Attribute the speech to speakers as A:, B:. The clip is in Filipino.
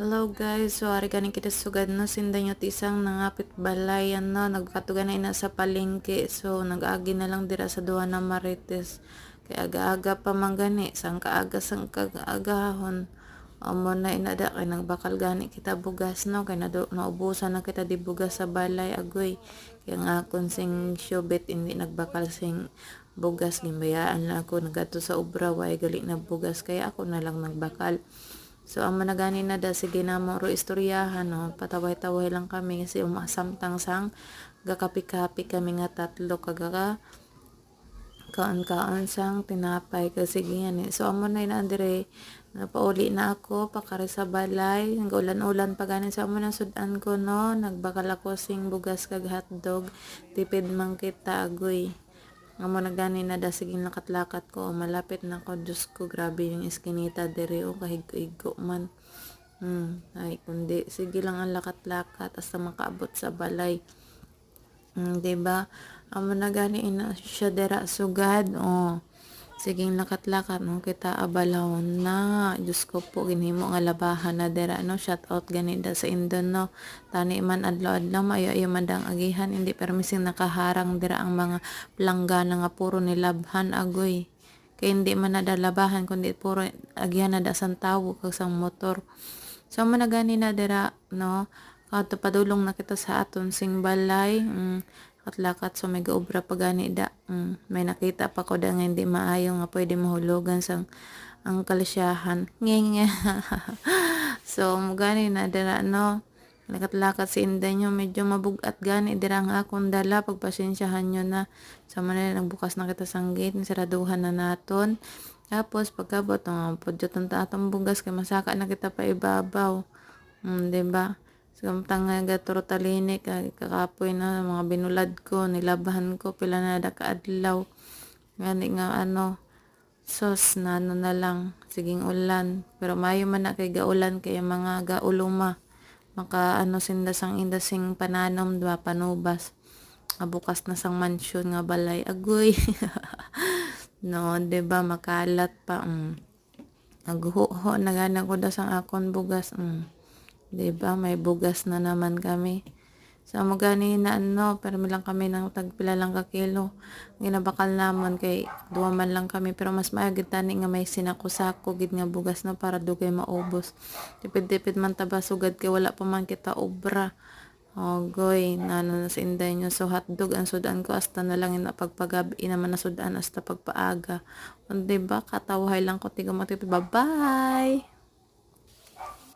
A: Hello guys, so ari ganing kita sugad no sinday nyo tisang nangapit balayan no nagkatugan na ina sa palengke, so nag-agi na lang dira sa duha na Marites kay aga-aga pa man gani sang kaaga sang kagaagahon amo na inada kay nagbakal gani kita bugas no kay naubusan na kita di bugas sa balay agoy kay nga akon sing syobet hindi nagbakal sing bugas gimbayaan lang ako nagato sa obra way gali na bugas kaya ako na lang nagbakal. So, ang managani na da, sige na mo ro istoryahan, no? Pataway-taway lang kami kasi umasamtang sang gakapi-kapi kami nga tatlo kagaga kaon-kaon sang tinapay kasi yan eh. So, amo na inaandire, napauli na ako, pakari sa balay, ulan-ulan pa ganin sa amo na sudan ko, no? Nagbakal ako sing bugas kag hotdog, tipid man kita agoy. Amo na gani na da sige lakat-lakat ko malapit na ko Diyos ko grabe yung iskinita dere o kahig-igo man ay kundi sige lang ang lakat-lakat hasta makaabot sa balay. Diba amo na gani ina siya dera sugad siging lakat-lakat no kita abalawon na Diyos ko po ginhimo nga labahan na dera no shout out gani da sa Indon no tani man adlaw-adlaw maayo man dang agihan hindi permising nakaharang dira ang mga planggana nga puro nilabhan agoy kay hindi man nadalabahan kundi puro agihan na da sang tawo kag sang motor so man gani na dira no kadto padulong na kita sa aton sing balay lakat so may gaobra pa gani da may nakita pa ko da nga hindi maayo nga pwede mahulugan sang ang kalisyahan ngenge so gani na dira no lakat-lakat si inday nyo medyo mabugat gani dira nga akong dala pagpasensyahan nyo na sa manila nagbukas na kita sang gate siraduhan na naton tapos pagkabot podyoton ta atong bugas kay masaka na kita pa ibabaw diba samtang nga gaturo talinik kakapoy na mga binulad ko nilabahan ko pila na da kaadlaw ngani nga sos na na lang siging ulan pero mayo man na kay gaulan kay mga gauluma maka sinda sang indasing pananom diba panubas bukas na sang mansyon nga balay agoy no diba makalat pa naghuho na gana ko da sang akon bugas diba may bugas na naman kami sa so, gani na pero lang kami ng tagpila lang ka kilo ginabakal naman kay duwa man lang kami pero mas maagid tani nga may sinako-sako gid nga bugas na para dugay maubos tipid-tipid man taba sugad kay wala pa man kita obra goy na sa inday nyo so hotdog ang sudan ko hasta na lang ina pagpagabi naman na sudan hasta pagpaaga diba katawahay lang ko tiga matipid bye bye.